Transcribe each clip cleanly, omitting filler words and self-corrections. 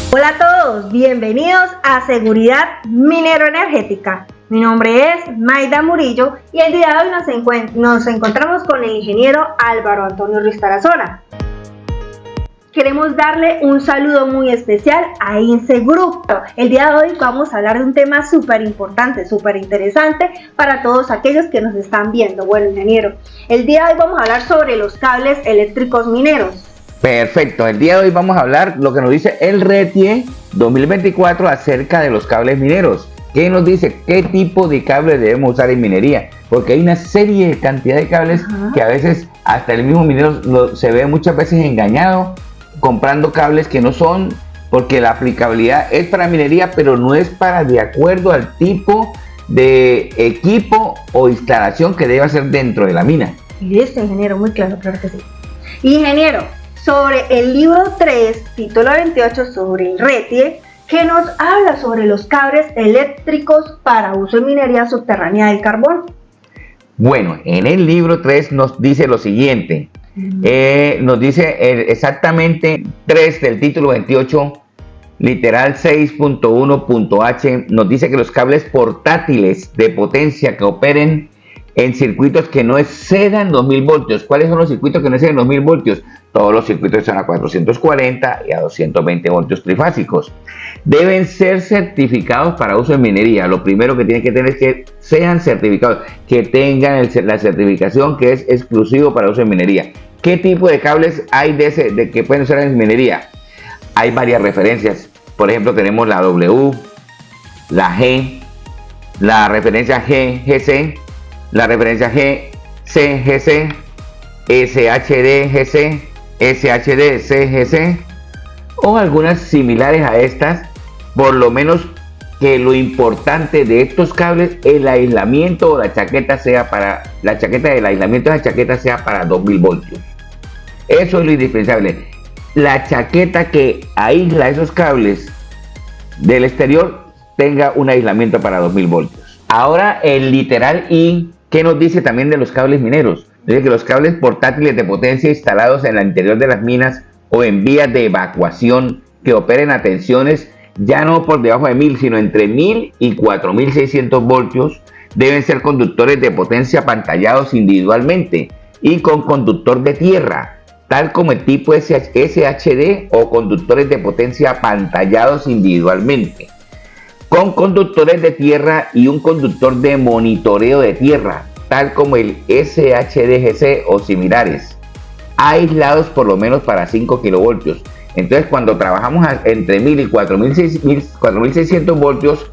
Hola a todos, bienvenidos a Seguridad Minero-Energética. Mi nombre es Maida Murillo y el día de hoy nos encontramos con el ingeniero Álvaro Antonio Ruiz Tarazona. Queremos darle un saludo muy especial a INSE Group. El día de hoy vamos a hablar de un tema súper importante, súper interesante para todos aquellos que nos están viendo. Bueno, ingeniero, el día de hoy vamos a hablar sobre los cables eléctricos mineros. Perfecto, el día de hoy vamos a hablar lo que nos dice el RETIE 2024 acerca de los cables mineros. ¿Qué nos dice? ¿Qué tipo de cables debemos usar en minería? Porque hay una serie de cantidad de cables que a veces hasta el mismo minero se ve muchas veces engañado comprando cables que no son, porque la aplicabilidad es para minería, pero no es para de acuerdo al tipo de equipo o instalación que debe hacer dentro de la mina. Listo, ingeniero, muy claro, claro que sí. Ingeniero, sobre el libro 3, título 28, sobre el RETIE, que nos habla sobre los cables eléctricos para uso en minería subterránea del carbón. Bueno, en el libro 3 nos dice lo siguiente. Nos dice exactamente 3 del título 28, literal 6.1.h, nos dice que los cables portátiles de potencia que operen en circuitos que no excedan 2000 voltios. ¿Cuáles son los circuitos que no exceden 2000 voltios? Todos los circuitos son a 440 y a 220 voltios trifásicos. Deben ser certificados para uso en minería. Lo primero que tienen que tener es que sean certificados, que tengan la certificación que es exclusivo para uso en minería. ¿Qué tipo de cables hay de que pueden usar en minería? Hay varias referencias. Por ejemplo, tenemos la W, la G, la referencia GGC, la referencia GCGC, SHDGC, SHDCGC o algunas similares a estas. Por lo menos que lo importante de estos cables, el aislamiento o la chaqueta sea para la chaqueta del aislamiento de la chaqueta sea para 2000 voltios. Eso es lo indispensable. La chaqueta que aísla esos cables del exterior tenga un aislamiento para 2000 voltios. Ahora el literal I, ¿qué nos dice también de los cables mineros? Dice que los cables portátiles de potencia instalados en el interior de las minas o en vías de evacuación que operen a tensiones ya no por debajo de 1000, sino entre 1000 y 4600 voltios, deben ser conductores de potencia apantallados individualmente y con conductor de tierra, tal como el tipo SHD o conductores de potencia apantallados individualmente, con conductores de tierra y un conductor de monitoreo de tierra, tal como el SHDGC o similares, aislados por lo menos para 5 kilovoltios. Entonces, cuando trabajamos entre 1000 y 4600 voltios,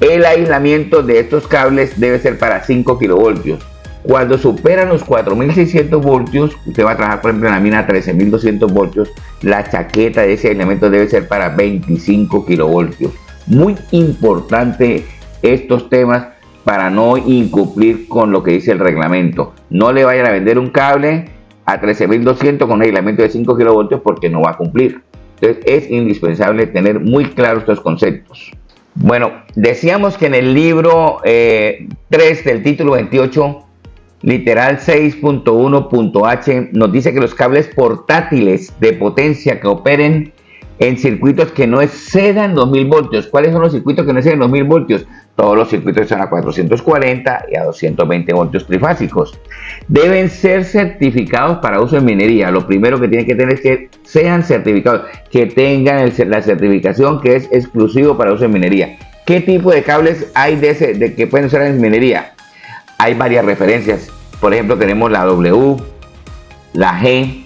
el aislamiento de estos cables debe ser para 5 kilovoltios. Cuando superan los 4600 voltios, usted va a trabajar, por ejemplo, en la mina a 13200 voltios, la chaqueta de ese aislamiento debe ser para 25 kilovoltios. Muy importante estos temas para no incumplir con lo que dice el reglamento. No le vayan a vender un cable a 13200 con un aislamiento de 5 kilovoltios porque no va a cumplir. Entonces es indispensable tener muy claros estos conceptos. Bueno, decíamos que en el libro 3 del título 28, literal 6.1.h, nos dice que los cables portátiles de potencia que operen en circuitos que no excedan 2000 voltios. ¿Cuáles son los circuitos que no exceden 2000 voltios? Todos los circuitos son a 440 y a 220 voltios trifásicos. Deben ser certificados para uso en minería. Lo primero que tienen que tener es que sean certificados, que tengan la certificación que es exclusivo para uso en minería. ¿Qué tipo de cables hay de que pueden usar en minería? Hay varias referencias. Por ejemplo, tenemos la W, la G,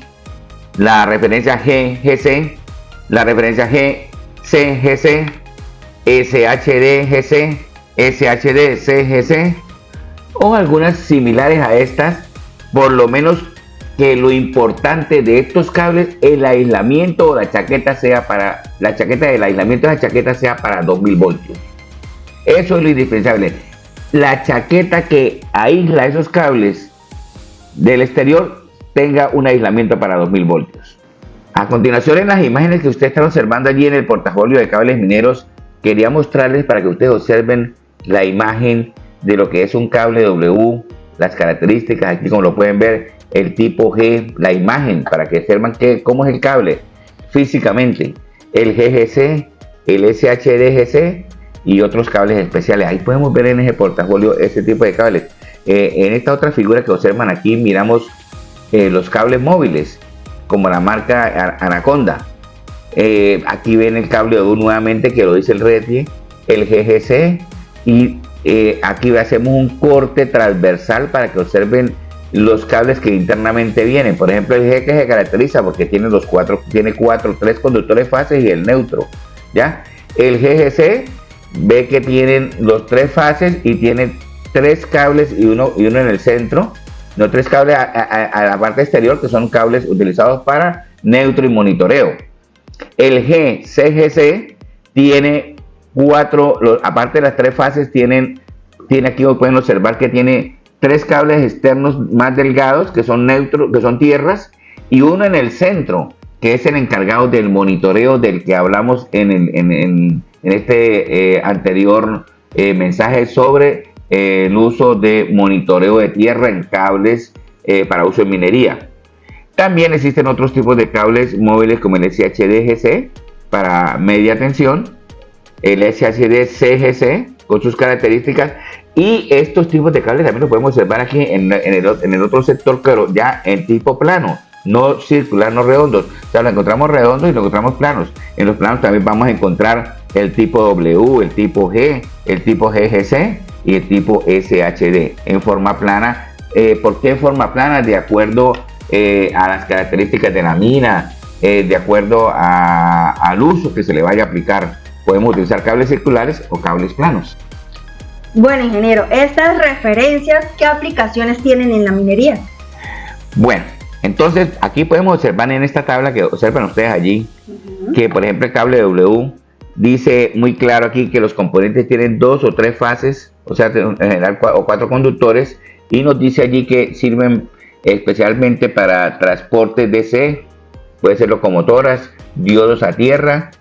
la referencia GGC, la referencia GCGC, SHDGC, SHDCGC o algunas similares a estas. Por lo menos que lo importante de estos cables, el aislamiento o la chaqueta sea para la chaqueta del aislamiento de la chaqueta sea para 2000 voltios. Eso es lo indispensable. La chaqueta que aísla esos cables del exterior tenga un aislamiento para 2000 voltios. A continuación, en las imágenes que usted está observando allí en el portafolio de cables mineros, quería mostrarles para que ustedes observen la imagen de lo que es un cable W, las características, aquí como lo pueden ver, el tipo G, la imagen, para que observen cómo es el cable físicamente. el GGC, el SHDGC y otros cables especiales. Ahí podemos ver en ese portafolio ese tipo de cables. En esta otra figura que observan aquí miramos los cables móviles, como la marca Anaconda. Aquí ven el cable nuevamente que lo dice el RETIE, el GGC, y aquí hacemos un corte transversal para que observen los cables que internamente vienen. Por ejemplo, el G, que se caracteriza porque tiene tres conductores fases y el neutro, ¿ya? El GGC ve que tienen los tres fases y tiene tres cables y uno en el centro, no, tres cables a la parte exterior, que son cables utilizados para neutro y monitoreo. El CGC tiene aparte de las tres fases, tiene aquí, pueden observar que tiene tres cables externos más delgados, que son neutros, que son tierras, y uno en el centro, que es el encargado del monitoreo del que hablamos en este anterior mensaje sobre el uso de monitoreo de tierra en cables para uso en minería. También existen otros tipos de cables móviles como el SHDGC para media tensión, el SHD-CGC con sus características, y estos tipos de cables también los podemos observar aquí en el otro sector, pero ya en tipo plano, no circular, no redondos. O sea, lo encontramos redondos y lo encontramos planos. En los planos también vamos a encontrar el tipo W, el tipo G, el tipo GGC y el tipo SHD en forma plana. ¿Por qué en forma plana? De acuerdo a las características de la mina, de acuerdo al uso que se le vaya a aplicar. Podemos utilizar cables circulares o cables planos. Bueno, ingeniero, estas referencias, ¿qué aplicaciones tienen en la minería? Bueno, entonces aquí podemos observar en esta tabla que observan ustedes allí, que por ejemplo el cable W dice muy claro aquí que los componentes tienen 2 o 3 fases, o sea, en general 4 conductores, y nos dice allí que sirven especialmente para transporte DC, puede ser locomotoras, diodos a tierra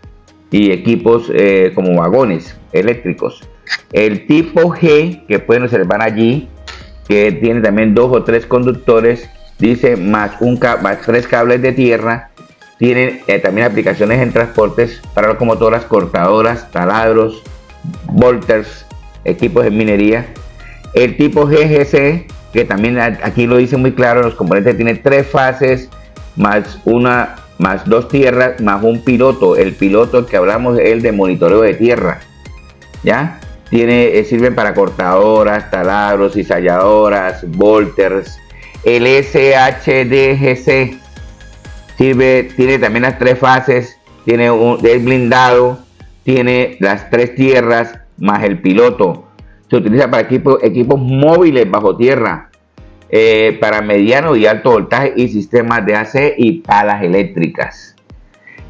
y equipos como vagones eléctricos. El tipo G, que pueden observar allí, que tiene también 2 o 3 conductores, dice más 3 cables de tierra. Tiene también aplicaciones en transportes para locomotoras, cortadoras, taladros, bolters, equipos de minería. El tipo GGC, que también aquí lo dice muy claro, los componentes tienen 3 fases, más 2 tierras, más un piloto. El piloto que hablamos es el de monitoreo de tierra, ¿ya? Sirven para cortadoras, taladros, cizalladoras, bolters. El SHDGC tiene también las 3 fases, es blindado, tiene las 3 tierras más el piloto. Se utiliza para equipos móviles bajo tierra, para mediano y alto voltaje y sistemas de AC y palas eléctricas.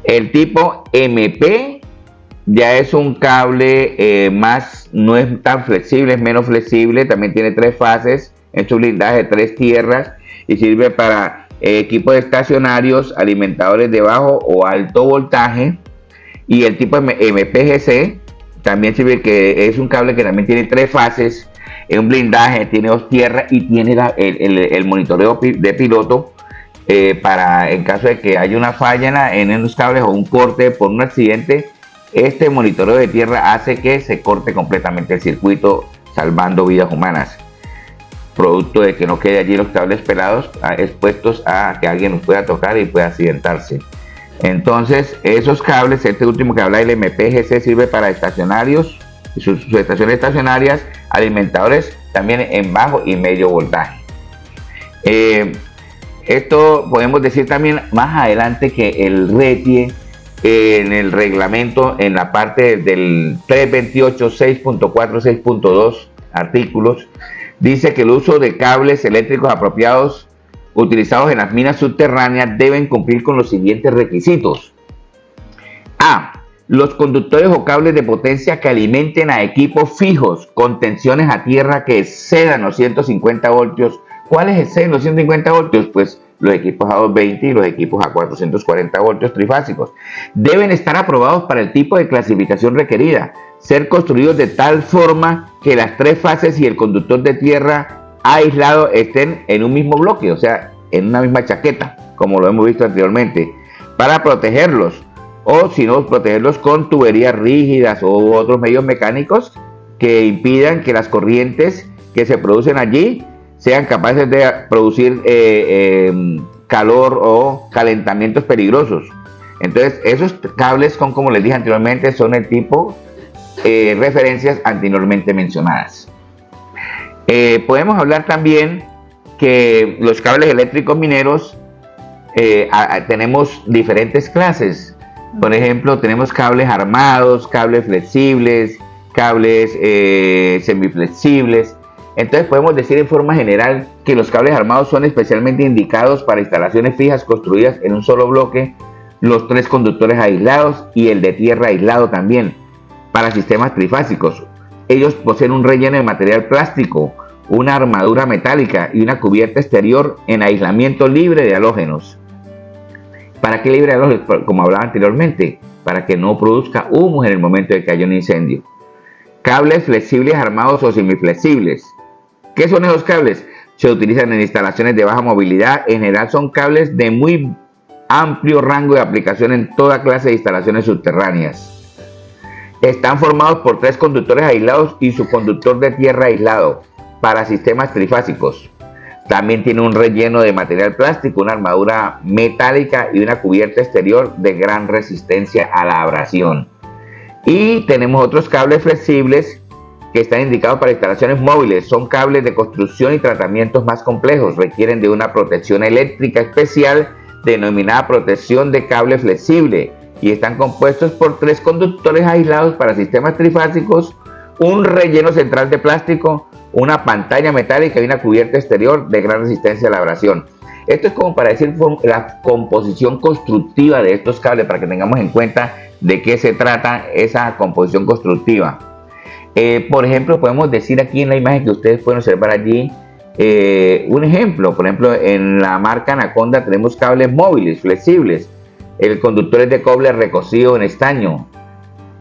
El tipo MP ya es un cable no es tan flexible, es menos flexible, también tiene 3 fases en su blindaje, 3 tierras, y sirve para equipos estacionarios, alimentadores de bajo o alto voltaje. Y el tipo MPGC también sirve, que es un cable que también tiene 3 fases, es un blindaje, tiene 2 tierras y tiene el monitoreo de piloto, para en caso de que haya una falla en los cables o un corte por un accidente. Este monitoreo de tierra hace que se corte completamente el circuito, salvando vidas humanas, producto de que no quede allí los cables pelados expuestos a que alguien los pueda tocar y pueda accidentarse. Entonces, esos cables, este último que habla, el MPGC, sirve para estacionarios, sus estaciones estacionarias, alimentadores también en bajo y medio voltaje. Esto podemos decir también más adelante que el RETIE, en el reglamento, en la parte del 328, 6.4, 6.2 artículos, dice que el uso de cables eléctricos apropiados utilizados en las minas subterráneas deben cumplir con los siguientes requisitos. A. Los conductores o cables de potencia que alimenten a equipos fijos con tensiones a tierra que excedan los 150 voltios. ¿Cuáles exceden los 150 voltios? Pues los equipos a 220 y los equipos a 440 voltios trifásicos. Deben estar aprobados para el tipo de clasificación requerida, ser construidos de tal forma que las 3 fases y el conductor de tierra aislado estén en un mismo bloque, o sea, en una misma chaqueta, como lo hemos visto anteriormente. Para protegerlos o si no, protegerlos con tuberías rígidas u otros medios mecánicos que impidan que las corrientes que se producen allí sean capaces de producir calor o calentamientos peligrosos. Entonces, esos cables son, como les dije anteriormente, son el tipo referencias anteriormente mencionadas. Podemos hablar también que los cables eléctricos mineros tenemos diferentes clases. Por ejemplo, tenemos cables armados, cables flexibles, cables semiflexibles. Entonces podemos decir en forma general que los cables armados son especialmente indicados para instalaciones fijas construidas en un solo bloque, los 3 conductores aislados y el de tierra aislado también, para sistemas trifásicos. Ellos poseen un relleno de material plástico, una armadura metálica y una cubierta exterior en aislamiento libre de halógenos. ¿Para qué libre de halógenos? Como hablaba anteriormente, para que no produzca humos en el momento de que haya un incendio. Cables flexibles armados o semiflexibles. ¿Qué son esos cables? Se utilizan en instalaciones de baja movilidad. En general son cables de muy amplio rango de aplicación en toda clase de instalaciones subterráneas. Están formados por 3 conductores aislados y su conductor de tierra aislado para sistemas trifásicos. También tiene un relleno de material plástico, una armadura metálica y una cubierta exterior de gran resistencia a la abrasión. Y tenemos otros cables flexibles que están indicados para instalaciones móviles. Son cables de construcción y tratamientos más complejos. Requieren de una protección eléctrica especial denominada protección de cable flexible y están compuestos por 3 conductores aislados para sistemas trifásicos, un relleno central de plástico, una pantalla metálica y una cubierta exterior de gran resistencia a la abrasión. Esto es como para decir la composición constructiva de estos cables, para que tengamos en cuenta de qué se trata esa composición constructiva. Por ejemplo, podemos decir aquí en la imagen que ustedes pueden observar allí un ejemplo. Por ejemplo, en la marca Anaconda tenemos cables móviles, flexibles. El conductor es de cobre recocido en estaño,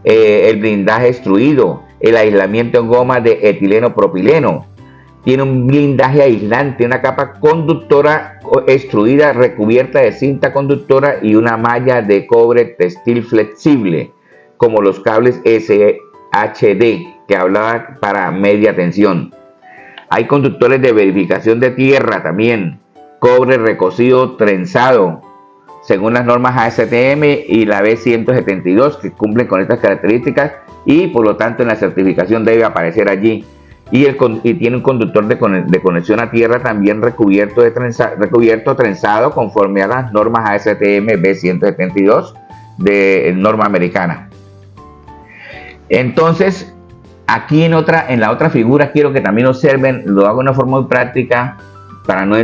el blindaje extruido, el aislamiento en goma de etileno propileno. Tiene un blindaje aislante, una capa conductora extruida recubierta de cinta conductora y una malla de cobre textil flexible, como los cables SHD que hablaba para media tensión. Hay conductores de verificación de tierra también, cobre recocido trenzado, según las normas ASTM y la B172, que cumplen con estas características y por lo tanto en la certificación debe aparecer allí. Y tiene un conductor de conexión a tierra también recubierto trenzado conforme a las normas ASTM B172 de norma americana. Entonces, aquí en la otra figura quiero que también observen, lo hago de una forma muy práctica para no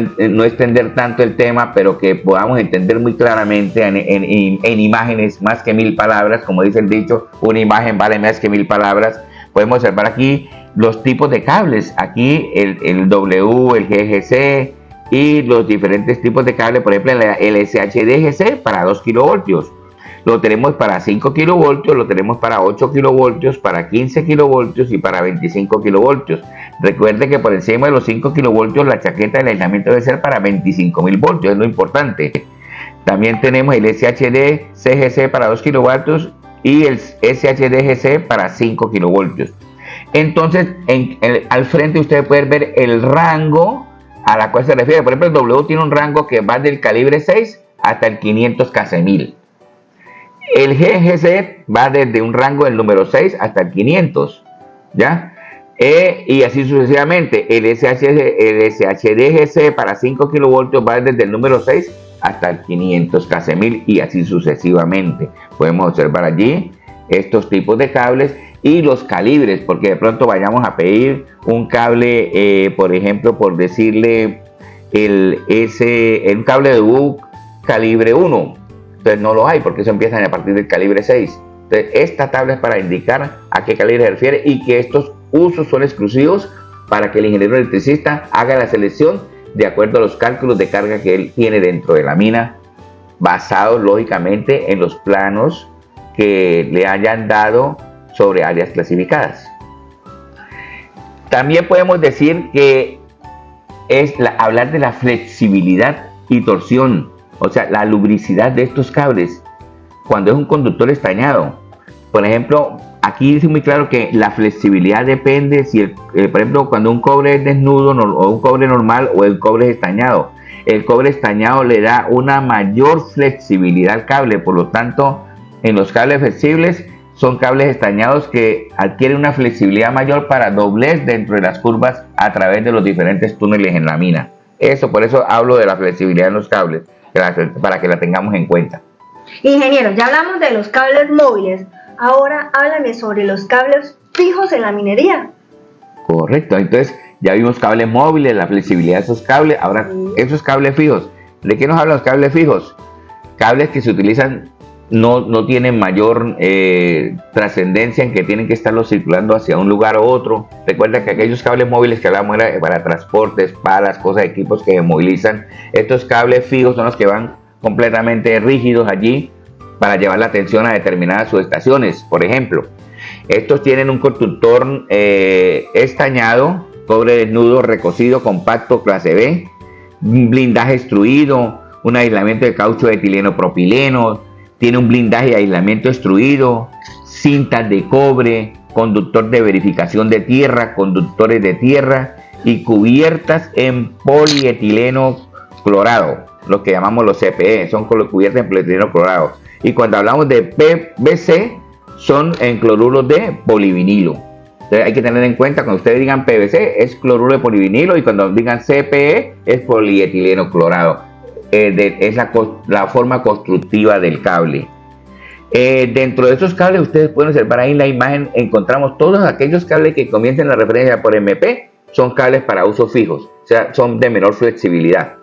extender tanto el tema, pero que podamos entender muy claramente en imágenes más que 1000 palabras, como dice el dicho, una imagen vale más que 1000 palabras. Podemos observar aquí los tipos de cables, aquí el W, el GGC y los diferentes tipos de cables. Por ejemplo, el SHDGC para 2 kilovoltios, lo tenemos para 5 kilovoltios, lo tenemos para 8 kilovoltios, para 15 kilovoltios y para 25 kilovoltios. Recuerde que por encima de los 5 kilovoltios la chaqueta del aislamiento debe ser para 25.000 voltios, es lo importante. También tenemos el SHD-CGC para 2 kilovoltios y el SHDGC para 5 kilovoltios. Entonces, al frente ustedes pueden ver el rango a la cual se refiere. Por ejemplo, el W tiene un rango que va del calibre 6 hasta el 500 KC1000. El GGC va desde un rango del número 6 hasta el 500, ¿ya? Y así sucesivamente. El SHDGC para 5 kilovoltios va desde el número 6 hasta el 500 KC1000 y así sucesivamente. Podemos observar allí estos tipos de cables y los calibres, porque de pronto vayamos a pedir un cable, por ejemplo, por decirle un cable de U calibre 1. Entonces no lo hay porque eso empieza a partir del calibre 6. Entonces esta tabla es para indicar a qué calibre se refiere y que estos usos son exclusivos para que el ingeniero electricista haga la selección de acuerdo a los cálculos de carga que él tiene dentro de la mina, basados lógicamente en los planos que le hayan dado sobre áreas clasificadas. También podemos decir que es hablar de la flexibilidad y torsión, o sea, la lubricidad de estos cables. cuando es un conductor estañado. Por ejemplo, aquí dice muy claro que la flexibilidad depende si, por ejemplo, cuando un cobre es desnudo o un cobre normal o el cobre es estañado. El cobre estañado le da una mayor flexibilidad al cable, por lo tanto, en los cables flexibles son cables estañados que adquieren una flexibilidad mayor para doblez dentro de las curvas a través de los diferentes túneles en la mina. Por eso hablo de la flexibilidad en los cables, para que la tengamos en cuenta. Ingeniero, ya hablamos de los cables móviles. Ahora háblame sobre los cables fijos en la minería. Correcto, entonces ya vimos cables móviles, la flexibilidad de esos cables. Ahora, esos cables fijos, ¿de qué nos hablan los cables fijos? Cables que se utilizan, no tienen mayor trascendencia en que tienen que estarlos circulando hacia un lugar u otro. Recuerda que aquellos cables móviles que hablamos era para transportes, palas, cosas, equipos que se movilizan. Estos cables fijos son los que van completamente rígidos allí para llevar la atención a determinadas subestaciones. Por ejemplo, estos tienen un conductor estañado, cobre desnudo, recocido, compacto, clase B, un blindaje extruido, un aislamiento de caucho de etileno propileno, tiene un blindaje y aislamiento extruido, cintas de cobre, conductor de verificación de tierra, conductores de tierra y cubiertas en polietileno clorado, lo que llamamos los CPE, son cubiertas en polietileno clorado. Y cuando hablamos de PVC, son en cloruros de polivinilo. Entonces hay que tener en cuenta, cuando ustedes digan PVC, es cloruro de polivinilo, y cuando digan CPE, es polietileno clorado. Es la forma constructiva del cable. Dentro de esos cables, ustedes pueden observar ahí en la imagen, encontramos todos aquellos cables que comiencen la referencia por MP, son cables para usos fijos, o sea, son de menor flexibilidad.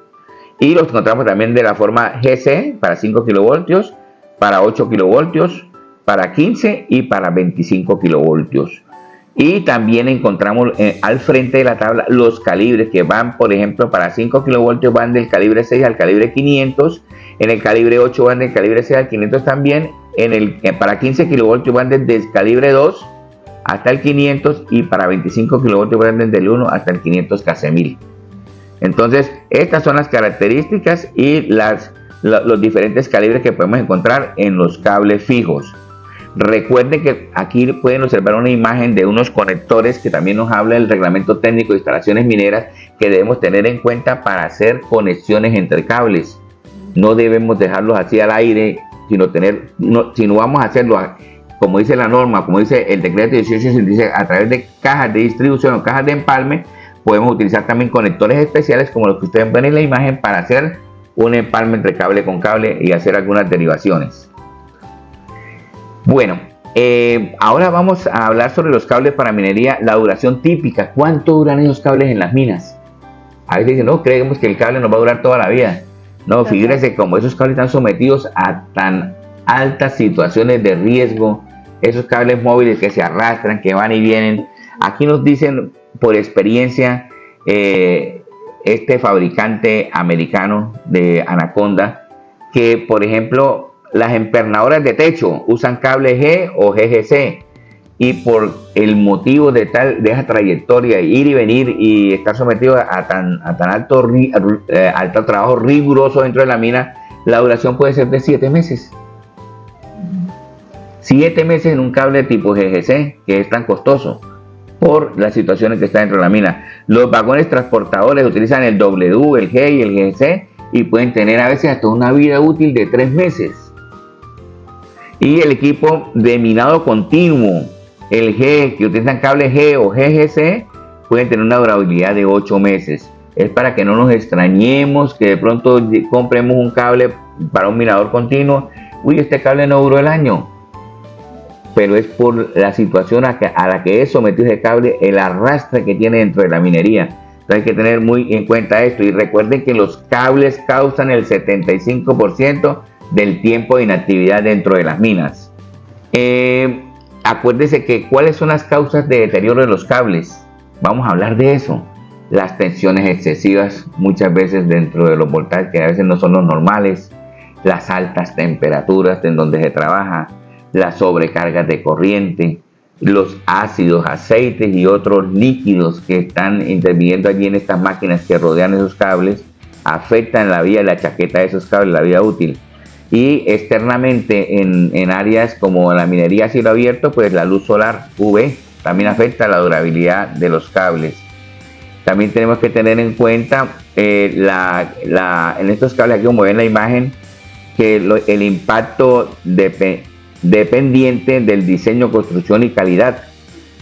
Y los encontramos también de la forma GC, para 5 kilovoltios, para 8 kilovoltios, para 15 y para 25 kilovoltios. Y también encontramos al frente de la tabla los calibres que van, por ejemplo, para 5 kilovoltios van del calibre 6 al calibre 500, en el calibre 8 van del calibre 6 al 500 también, para 15 kilovoltios van desde el calibre 2 hasta el 500, y para 25 kilovoltios van desde el 1 hasta el 500 KC1000. Entonces, estas son las características y los diferentes calibres que podemos encontrar en los cables fijos. Recuerden que aquí pueden observar una imagen de unos conectores que también nos habla del reglamento técnico de instalaciones mineras que debemos tener en cuenta para hacer conexiones entre cables. No debemos dejarlos así al aire, sino vamos a hacerlo como dice la norma, como dice el decreto 1866, a través de cajas de distribución o cajas de empalme. Podemos utilizar también conectores especiales como los que ustedes ven en la imagen para hacer un empalme entre cable con cable y hacer algunas derivaciones. Bueno, ahora vamos a hablar sobre los cables para minería, la duración típica. ¿Cuánto duran esos cables en las minas? A veces dicen, no, creemos que el cable nos va a durar toda la vida. No, fíjense cómo esos cables están sometidos a tan altas situaciones de riesgo, esos cables móviles que se arrastran, que van y vienen. Aquí nos dicen por experiencia, este fabricante americano de Anaconda, que por ejemplo las empernadoras de techo usan cable G o GGC, y por el motivo de esa trayectoria, ir y venir y estar sometido a tan alto trabajo riguroso dentro de la mina, la duración puede ser de 7 meses. 7 meses en un cable tipo GGC, que es tan costoso por las situaciones que está dentro de la mina. Los vagones transportadores utilizan el W, el G y el GGC, y pueden tener a veces hasta una vida útil de 3 meses. Y el equipo de minado continuo, el G, que utilizan cable G o GGC, pueden tener una durabilidad de 8 meses. Es para que no nos extrañemos que de pronto compremos un cable para un minador continuo. Uy, este cable no duró el año. Pero es por la situación a la que es sometido ese cable, el arrastre que tiene dentro de la minería. Entonces hay que tener muy en cuenta esto. Y recuerden que los cables causan el 75% del tiempo de inactividad dentro de las minas. Acuérdense que cuáles son las causas de deterioro de los cables. Vamos a hablar de eso. Las tensiones excesivas muchas veces dentro de los voltajes, que a veces no son los normales. Las altas temperaturas en donde se trabaja. Las sobrecargas de corriente. Los ácidos, aceites y otros líquidos que están interviniendo allí en estas máquinas que rodean esos cables afectan la vida de la chaqueta de esos cables, la vida útil. y externamente en áreas como la minería a cielo abierto, pues la luz solar UV también afecta la durabilidad de los cables. También tenemos que tener en cuenta en estos cables, aquí como ven la imagen, que el impacto dependiente del diseño, construcción y calidad.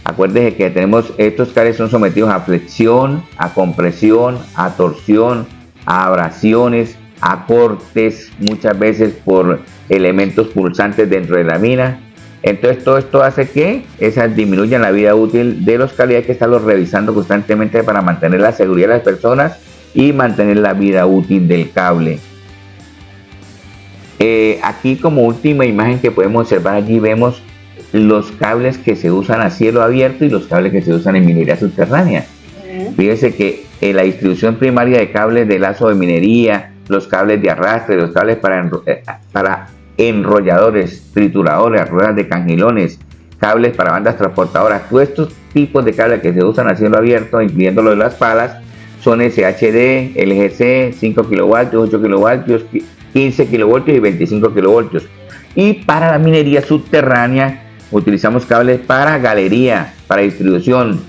Acuérdense que estos cables son sometidos a flexión, a compresión, a torsión, a abrasiones, a cortes, muchas veces por elementos pulsantes dentro de la mina. Entonces todo esto hace que esas disminuyan la vida útil de los cables. Hay que estarlos revisando constantemente para mantener la seguridad de las personas y mantener la vida útil del cable. Aquí como última imagen que podemos observar, allí vemos los cables que se usan a cielo abierto y los cables que se usan en minería subterránea. Fíjense que la distribución primaria de cables de lazo de minería, los cables de arrastre, los cables para enrolladores, trituradores, ruedas de cangilones, cables para bandas transportadoras, todos estos tipos de cables que se usan a cielo abierto, incluyendo los de las palas, son SHD, LGC, 5 kilovoltios, 8 kilovoltios, 15 kilovoltios y 25 kilovoltios. Y para la minería subterránea utilizamos cables para galería, para distribución,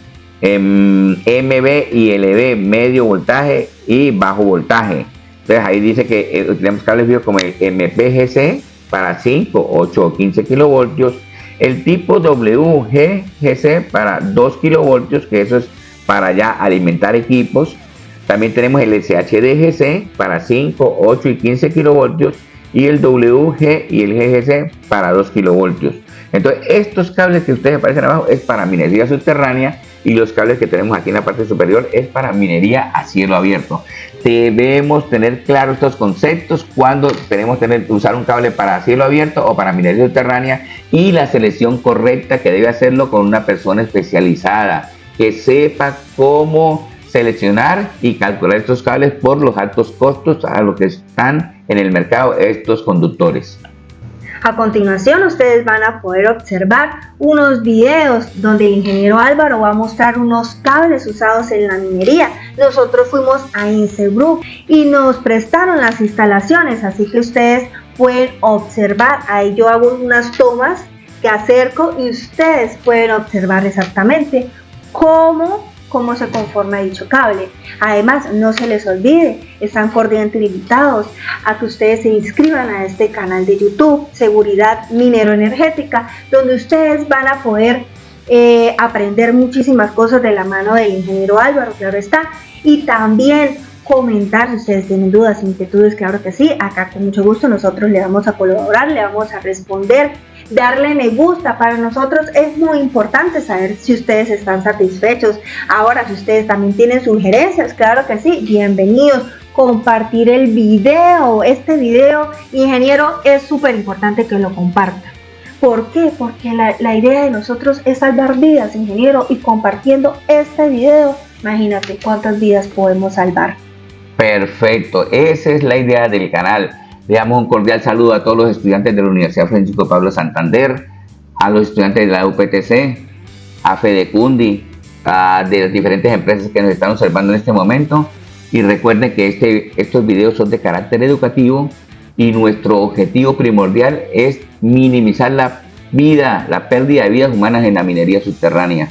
MV y LV, medio voltaje y bajo voltaje. Entonces ahí dice que utilizamos cables fijos como el MPGC para 5, 8 o 15 kilovoltios, el tipo WGGC para 2 kilovoltios, que eso es para ya alimentar equipos. También tenemos el SHDGC para 5, 8 y 15 kilovoltios y el WG y el GGC para 2 kilovoltios. Entonces estos cables que ustedes aparecen abajo es para minería subterránea y los cables que tenemos aquí en la parte superior es para minería a cielo abierto. Debemos tener claros estos conceptos cuando tenemos que usar un cable para cielo abierto o para minería subterránea y la selección correcta, que debe hacerlo con una persona especializada que sepa cómo seleccionar y calcular estos cables por los altos costos a los que están en el mercado estos conductores. A continuación ustedes van a poder observar unos videos donde el ingeniero Álvaro va a mostrar unos cables usados en la minería. Nosotros fuimos a Insebrum y nos prestaron las instalaciones, así que ustedes pueden observar. Ahí yo hago unas tomas que acerco y ustedes pueden observar exactamente cómo se conforma dicho cable. Además, no se les olvide, están cordialmente invitados a que ustedes se inscriban a este canal de YouTube, Seguridad Minero-Energética, donde ustedes van a poder aprender muchísimas cosas de la mano del ingeniero Álvaro, claro está, y también comentar si ustedes tienen dudas, inquietudes, claro que sí, acá con mucho gusto nosotros le vamos a colaborar, le vamos a responder. Darle me gusta, para nosotros es muy importante saber si ustedes están satisfechos. Ahora, si ustedes también tienen sugerencias, claro que sí, bienvenidos. Compartir el video, este video, ingeniero, es súper importante que lo compartan. ¿Por qué? Porque la idea de nosotros es salvar vidas, ingeniero, y compartiendo este video, imagínate cuántas vidas podemos salvar. Perfecto, esa es la idea del canal. Le damos un cordial saludo a todos los estudiantes de la Universidad Francisco Pablo Santander, a los estudiantes de la UPTC, a Fedecundi, de las diferentes empresas que nos están observando en este momento. Y recuerden que estos videos son de carácter educativo y nuestro objetivo primordial es minimizar la pérdida de vidas humanas en la minería subterránea.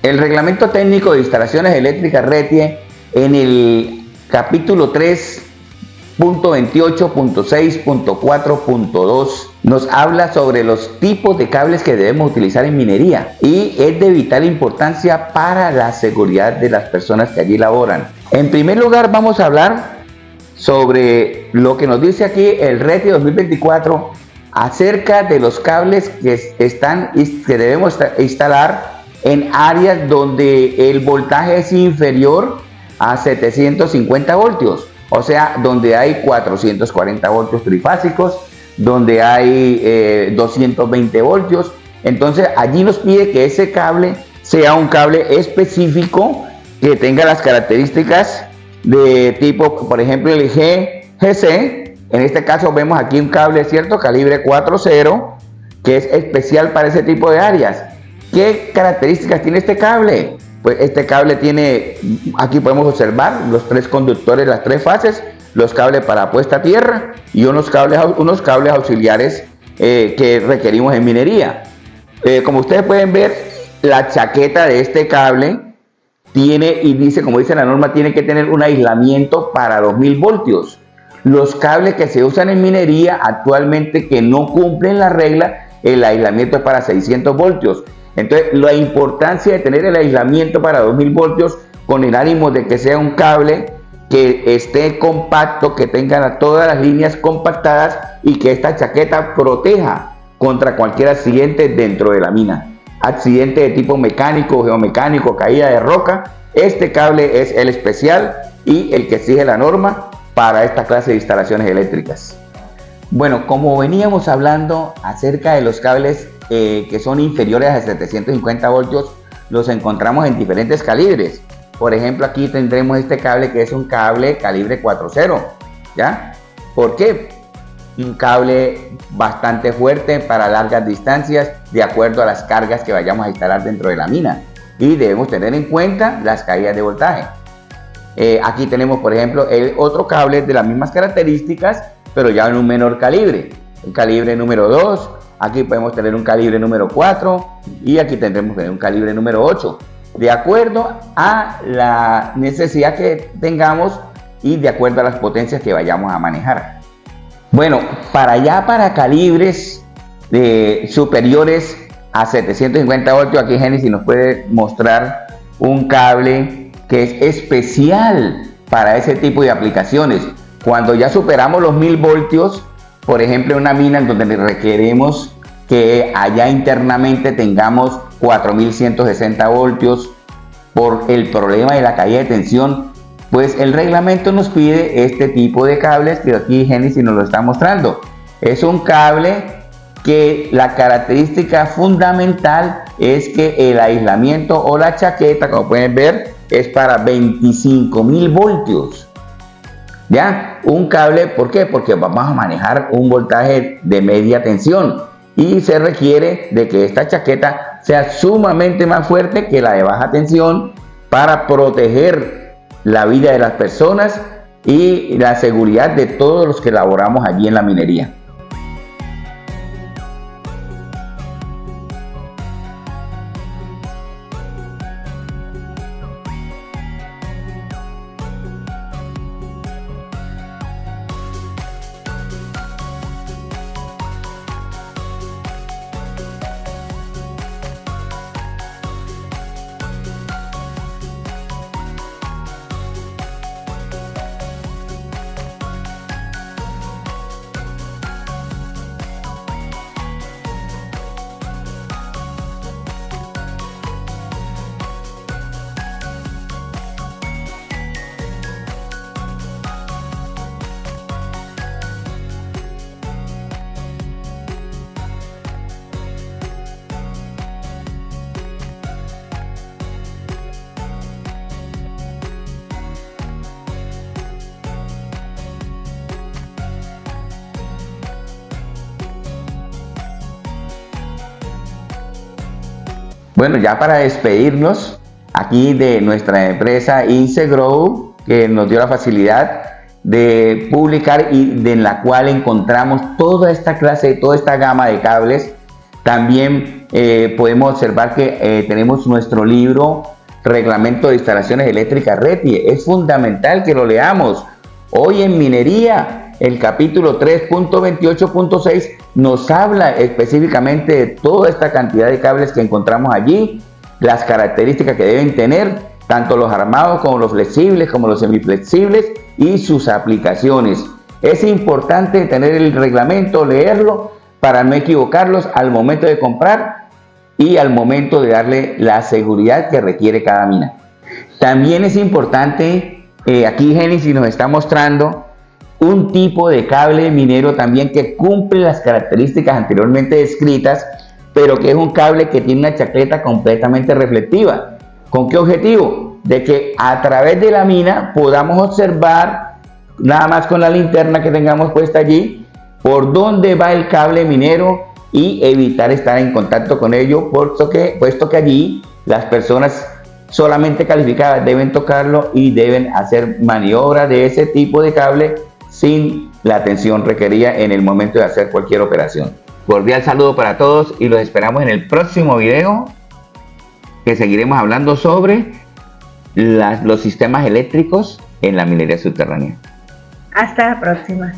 El reglamento técnico de instalaciones eléctricas RETIE en el capítulo 3.28.6.4.2 nos habla sobre los tipos de cables que debemos utilizar en minería y es de vital importancia para la seguridad de las personas que allí laboran. En primer lugar, vamos a hablar sobre lo que nos dice aquí el RETIE 2024 acerca de los cables que debemos instalar en áreas donde el voltaje es inferior a 750 voltios. O sea, donde hay 440 voltios trifásicos, donde hay 220 voltios. Entonces allí nos pide que ese cable sea un cable específico que tenga las características de tipo, por ejemplo, el GGC. En este caso vemos aquí un cable, ¿cierto? Calibre 4.0, que es especial para ese tipo de áreas. ¿Qué características tiene este cable? Pues este cable tiene, aquí podemos observar los tres conductores, las tres fases, los cables para puesta a tierra y unos cables auxiliares que requerimos en minería. Como ustedes pueden ver, la chaqueta de este cable tiene, y dice, como dice la norma, tiene que tener un aislamiento para 2000 voltios. Los cables que se usan en minería actualmente que no cumplen la regla, el aislamiento es para 600 voltios. Entonces, la importancia de tener el aislamiento para 2000 voltios con el ánimo de que sea un cable que esté compacto, que tenga todas las líneas compactadas y que esta chaqueta proteja contra cualquier accidente dentro de la mina. Accidente de tipo mecánico, geomecánico, caída de roca. Este cable es el especial y el que exige la norma para esta clase de instalaciones eléctricas. Bueno, como veníamos hablando acerca de los cables que son inferiores a 750 voltios, los encontramos en diferentes calibres. Por ejemplo, aquí tendremos este cable que es un cable calibre 4.0, ¿ya? ¿Por qué? Un cable bastante fuerte para largas distancias de acuerdo a las cargas que vayamos a instalar dentro de la mina, y debemos tener en cuenta las caídas de voltaje. Aquí tenemos, por ejemplo, el otro cable de las mismas características, pero ya en un menor calibre, el calibre número 2. Aquí podemos tener un calibre número 4 y aquí tendremos un calibre número 8, de acuerdo a la necesidad que tengamos y de acuerdo a las potencias que vayamos a manejar. Bueno, para calibres superiores a 750 voltios, aquí Génesis nos puede mostrar un cable que es especial para ese tipo de aplicaciones. Cuando ya superamos los 1000 voltios, por ejemplo, en una mina en donde requeremos que allá internamente tengamos 4160 voltios por el problema de la caída de tensión, pues el reglamento nos pide este tipo de cables que aquí Génesis nos lo está mostrando. Es un cable que la característica fundamental es que el aislamiento o la chaqueta, como pueden ver, es para 25.000 voltios. ¿Ya? Un cable, ¿por qué? Porque vamos a manejar un voltaje de media tensión y se requiere de que esta chaqueta sea sumamente más fuerte que la de baja tensión para proteger la vida de las personas y la seguridad de todos los que laboramos allí en la minería. Bueno, ya para despedirnos aquí de nuestra empresa InseGrow, que nos dio la facilidad de publicar y en la cual encontramos toda esta clase, toda esta gama de cables. También podemos observar que tenemos nuestro libro Reglamento de Instalaciones Eléctricas RETIE. Es fundamental que lo leamos. Hoy en minería, el capítulo 3.28.6 nos habla específicamente de toda esta cantidad de cables que encontramos allí, las características que deben tener, tanto los armados como los flexibles, como los semiflexibles y sus aplicaciones. Es importante tener el reglamento, leerlo para no equivocarlos al momento de comprar y al momento de darle la seguridad que requiere cada mina. También es importante, aquí Génesis nos está mostrando un tipo de cable minero también que cumple las características anteriormente descritas, pero que es un cable que tiene una chaqueta completamente reflectiva. ¿Con qué objetivo? De que a través de la mina podamos observar, nada más con la linterna que tengamos puesta allí, por dónde va el cable minero y evitar estar en contacto con ello, puesto que allí las personas solamente calificadas deben tocarlo y deben hacer maniobras de ese tipo de cable sin la atención requerida en el momento de hacer cualquier operación. Cordial saludo para todos y los esperamos en el próximo video, que seguiremos hablando sobre los sistemas eléctricos en la minería subterránea. Hasta la próxima.